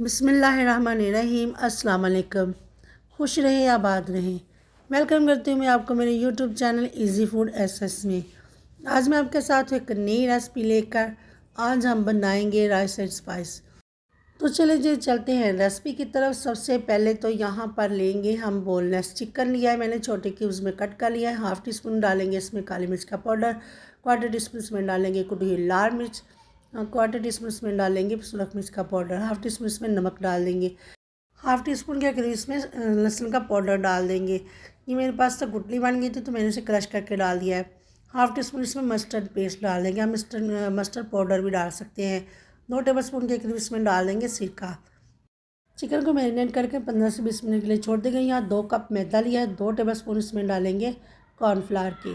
बिस्मिल्लाहिर्रहमानिर्रहीम। अस्सलाम वालेकुम। खुश रहें, आबाद रहें। वेलकम करती हूँ मैं आपको मेरे YouTube channel easy food SS में। आज मैं आपके साथ एक नई रेसिपी लेकर आज हम बनाएंगे राइस एंड स्पाइस। तो चले जी चलते हैं रेसिपी की तरफ। सबसे पहले तो यहाँ पर लेंगे हम बोनलेस चिकन लिया है मैंने, छोटे क्यूब्स में कट कर लिया है। हाफ़ टी स्पून डालेंगे इसमें काली मिर्च का पाउडर, क्वार्टर टी स्पून इसमें डालेंगे कुटी हुई लाल मिर्च, क्वार्टर टी स्पून इसमें डालेंगे सुरख मिर्च का पाउडर, हाफ़ टी स्पून इसमें नमक डाल देंगे, हाफ़ टी स्पून के करीब इसमें लहसुन का पाउडर डाल देंगे। ये मेरे पास तो गुटली बन गई थी तो मैंने इसे क्रश करके डाल दिया है। हाफ़ टी स्पून इसमें मस्टर्ड पेस्ट डाल देंगे, हम मस्टर्ड पाउडर भी डाल सकते हैं। 2 टेबल स्पून के करीब इसमें डाल देंगे सिरका। चिकन को मैरिनेट करके 15 से 20 मिनट के लिए छोड़ देंगे। यहाँ 2 कप मैदा लिया है, 2 टेबल स्पून इसमें डालेंगे कॉर्नफ्लावर के,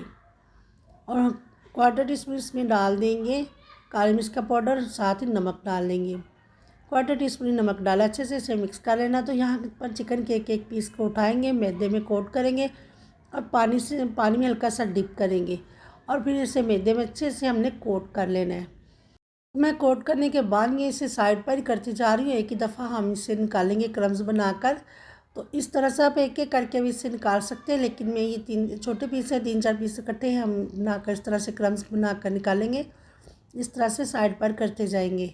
और क्वार्टर टी स्पून इसमें डाल देंगे काली मिर्च का पाउडर, साथ ही नमक डाल देंगे। क्वार्टर टी स्पून नमक डाला, अच्छे से इसे मिक्स कर लेना। तो यहाँ पर चिकन के एक पीस को उठाएंगे, मैदे में कोट करेंगे और पानी में हल्का सा डिप करेंगे और फिर इसे मैदे में अच्छे से हमने कोट कर लेना है। मैं कोट करने के बाद ये इसे साइड पर ही करती जा रही हूँ। एक ही दफ़ा हम इसे निकालेंगे क्रम्स बनाकर। तो इस तरह से आप एक एक करके भी इसे निकाल सकते हैं, लेकिन मैं ये 3 छोटे पीस है, 3-4 पीस इकट्ठे हम बनाकर इस तरह से क्रम्स बनाकर निकालेंगे। इस तरह से साइड पर करते जाएंगे।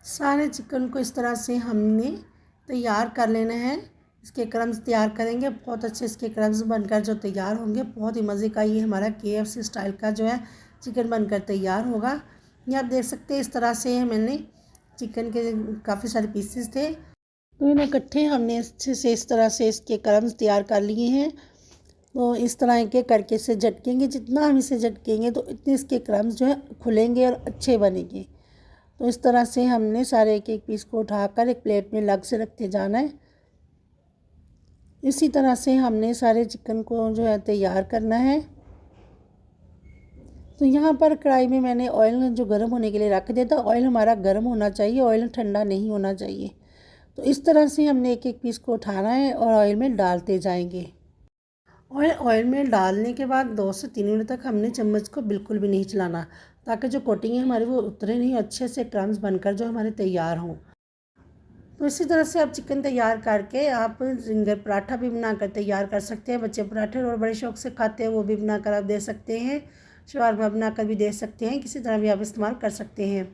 सारे चिकन को इस तरह से हमने तैयार कर लेना है। इसके क्रम्स तैयार करेंगे, बहुत अच्छे इसके क्रम्स बनकर जो तैयार होंगे, बहुत ही मज़े का ये हमारा KFC स्टाइल का जो है चिकन बनकर तैयार होगा। ये आप देख सकते हैं इस तरह से मैंने चिकन के काफ़ी सारे पीसेस थे, तो इन्हें इकट्ठे हमने अच्छे से इस तरह से इसके क्रम्स तैयार कर लिए हैं। तो इस तरह के करके इसे झटकेंगे, जितना हम इसे झटकेंगे तो इतने इसके क्रम्स जो है खुलेंगे और अच्छे बनेंगे। तो इस तरह से हमने सारे एक एक पीस को उठाकर एक प्लेट में अलग से रखते जाना है। इसी तरह से हमने सारे चिकन को जो है तैयार करना है। तो यहाँ पर कढ़ाई में मैंने ऑयल जो गर्म होने के लिए रख दिया था। ऑयल हमारा गर्म होना चाहिए, ऑयल ठंडा नहीं होना चाहिए। तो इस तरह से हमने एक एक पीस को उठाना है और ऑयल में डालते जाएंगे। ऑयल में डालने के बाद 2 से 3 मिनट तक हमने चम्मच को बिल्कुल भी नहीं चलाना, ताकि जो कोटिंग है हमारी वो उतरे नहीं, अच्छे से क्रम्स बनकर जो हमारे तैयार हों। तो इसी तरह से आप चिकन तैयार करके आप जिंगर पराठा भी बनाकर तैयार कर सकते हैं। बच्चे पराठे और बड़े शौक से खाते हैं, वो भी बनाकर आप दे सकते हैं। शवारमा बनाकर भी दे सकते हैं, किसी तरह भी आप इस्तेमाल कर सकते हैं।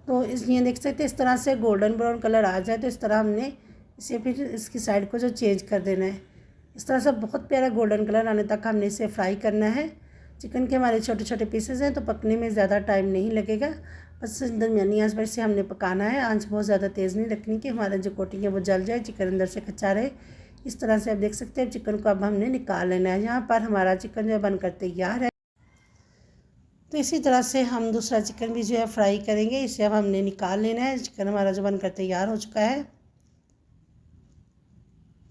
तो इसलिए देख सकते हैं इस तरह से गोल्डन ब्राउन कलर आ जाए तो इस तरह हमने इसे फिर इसकी साइड को जो चेंज कर देना है। इस तरह से बहुत प्यारा गोल्डन कलर आने तक हमने इसे फ्राई करना है। चिकन के हमारे छोटे छोटे पीसेस हैं तो पकने में ज़्यादा टाइम नहीं लगेगा, बस दरमियानी आंच पर इसे हमने पकाना है। आंच बहुत ज़्यादा तेज़ नहीं रखनी कि हमारा जो कोटिंग है वो जल जाए, चिकन अंदर से कच्चा रहे। इस तरह से आप देख सकते हैं चिकन को अब हमने निकाल लेना है। यहाँ पर हमारा चिकन जो बनकर तैयार है। तो इसी तरह से हम दूसरा चिकन भी जो है फ्राई करेंगे। इसे अब हमने निकाल लेना है। चिकन हमारा जो बनकर तैयार हो चुका है,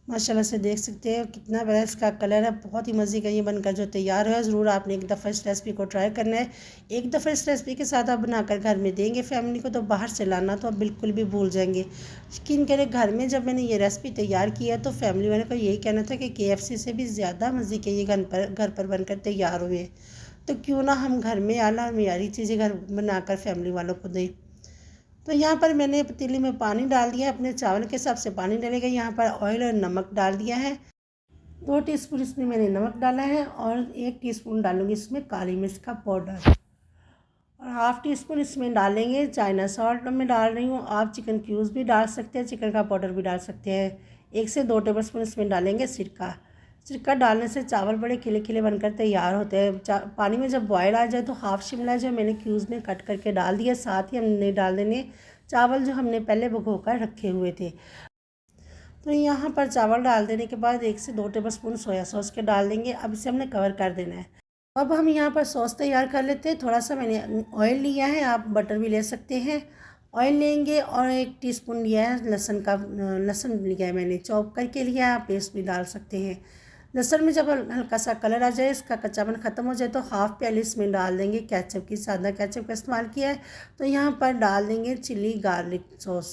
माशाल्लाह से देख सकते हैं कितना बड़ा इसका कलर है। बहुत ही मज़े का ये बनकर जो तैयार है। ज़रूर आपने एक दफ़ा इस रेसिपी को ट्राई करना है। एक दफ़ा इस रेसिपी के साथ आप बनाकर घर में देंगे फैमिली को, तो बाहर से लाना तो आप बिल्कुल भी भूल जाएंगे। यकीन करें, घर में जब मैंने ये रेसिपी तैयार किया तो फैमिली वाले का यही कहना था कि KFC से भी ज़्यादा मज़े के ये घर पर बनकर तैयार हुए, तो क्यों ना हम घर में आला मेयारी चीज़ें घर बनाकर फैमिली वालों को दें। तो यहाँ पर मैंने पतीली में पानी डाल दिया है, अपने चावल के हिसाब से पानी डालेगा। यहाँ पर ऑयल और नमक डाल दिया है। 2 टीस्पून इसमें मैंने नमक डाला है और 1 टीस्पून डालूंगी इसमें काली मिर्च का पाउडर, और हाफ़ टी स्पून इसमें डालेंगे चाइना सॉल्ट मैं डाल रही हूँ। आप चिकन क्यूब्स भी डाल सकते हैं, चिकन का पाउडर भी डाल सकते हैं। 1 से 2 टेबल स्पून इसमें डालेंगे सिरका। सिरका डालने से चावल बड़े खिले खिले बनकर तैयार होते हैं। पानी में जब बॉयल आ जाए तो हाफ़ शिमला जो मैंने क्यूब्स में कट करके डाल दिया। साथ ही हमने डाल देने चावल जो हमने पहले भिगो कर रखे हुए थे। तो यहाँ पर चावल डाल देने के बाद 1 से 2 टेबल स्पून सोया सॉस के डाल देंगे। अब इसे हमने कवर कर देना है। अब हम यहाँ पर सॉस तैयार कर लेते हैं। थोड़ा सा मैंने ऑयल लिया है, आप बटर भी ले सकते हैं। ऑयल लेंगे और 1 टीस्पून लिया है लहसुन लिया है मैंने, चॉप करके लिया है। आप पेस्ट भी डाल सकते हैं। लहसुन में जब हल्का सा कलर आ जाए, इसका कच्चापन ख़त्म हो जाए, तो हाफ़ प्याली इसमें डाल देंगे केचप की। सादा केचप का इस्तेमाल किया है। तो यहाँ पर डाल देंगे चिली गार्लिक सॉस।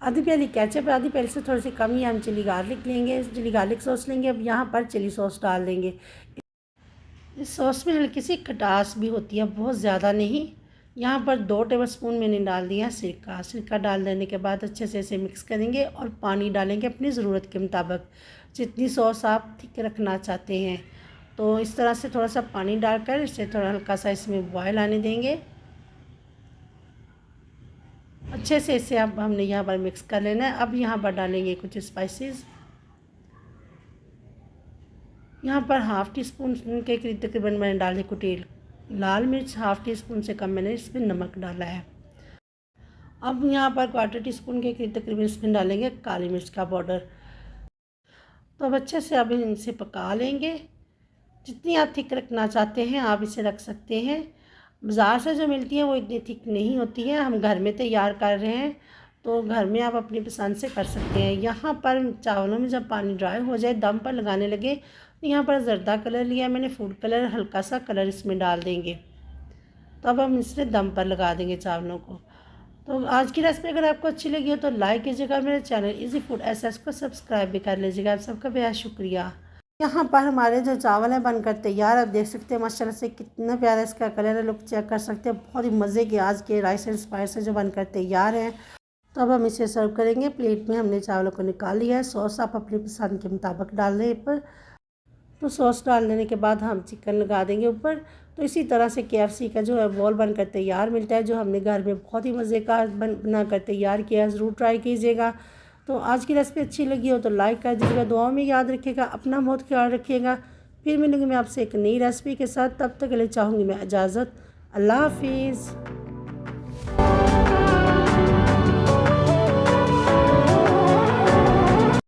आधी प्याली केचप, आधी प्याली से थोड़ी सी कम ही हम चिली गार्लिक सॉस लेंगे। अब यहाँ पर चिली सॉस डाल देंगे। इस सॉस में हल्की सी खटास भी होती है, बहुत ज़्यादा नहीं। यहाँ पर 2 टेबलस्पून मैंने डाल दिया सिरका। सिरका डाल देने के बाद अच्छे से इसे मिक्स करेंगे और पानी डालेंगे अपनी ज़रूरत के मुताबिक, जितनी सॉस आप थिक रखना चाहते हैं। तो इस तरह से थोड़ा सा पानी डालकर इसे थोड़ा हल्का सा इसमें बॉयल आने देंगे। अच्छे से इसे अब हमने यहाँ पर मिक्स कर लेना है। अब यहाँ पर डालेंगे कुछ स्पाइसेस। यहाँ पर हाफ़ टी स्पून के करीब तकरीबन मैंने डाले कुटी लाल मिर्च, हाफ़ टी स्पून से कम मैंने इसमें नमक डाला है। अब यहाँ पर 1/4 टीस्पून के करीब तकरीबन इसमें डालेंगे काली मिर्च का पाउडर। तो अब अच्छे से अब इनसे पका लेंगे। जितनी आप थिक रखना चाहते हैं आप इसे रख सकते हैं। बाज़ार से जो मिलती है वो इतनी थिक नहीं होती है, हम घर में तैयार कर रहे हैं तो घर में आप अपनी पसंद से कर सकते हैं। यहाँ पर चावलों में जब पानी ड्राई हो जाए, दम पर लगाने लगे, तो यहाँ पर जर्दा कलर लिया मैंने, फूड कलर, हल्का सा कलर इसमें डाल देंगे। तो अब हम इसे दम पर लगा देंगे चावलों को। तो आज की रेसिपी अगर आपको अच्छी लगी हो तो लाइक कीजिएगा, मेरे चैनल इजी फूड एसएस को सब्सक्राइब भी कर लीजिएगा। आप सबका बेहद शुक्रिया। यहाँ पर हमारे जो चावल हैं बनकर तैयार, आप देख सकते हैं माशाल्लाह से कितना प्यारा इसका कलर है, लुक चेक कर सकते हैं। बहुत ही मज़े के आज के राइस एंड स्पाइस से जो बनकर तैयार हैं। तो अब हम इसे सर्व करेंगे। प्लेट में हमने चावलों को निकाल लिया है। सॉस आप अपनी पसंद के मुताबिक डाल दें ऊपर। तो सॉस डाल देने के बाद हम चिकन लगा देंगे ऊपर। तो इसी तरह से KFC का जो है बॉल बनकर तैयार मिलता है, जो हमने घर में बहुत ही मज़े का बना कर तैयार किया है। ज़रूर ट्राई कीजिएगा। तो आज की रेसिपी अच्छी लगी हो तो लाइक कर दीजिएगा, दुआओं में याद रखिएगा, अपना बहुत ख्याल रखिएगा। फिर मिलूँगी मैं आपसे एक नई रेसिपी के साथ, तब तक के लिए चाहूँगी मैं इजाज़त। अल्लाह हाफिज़।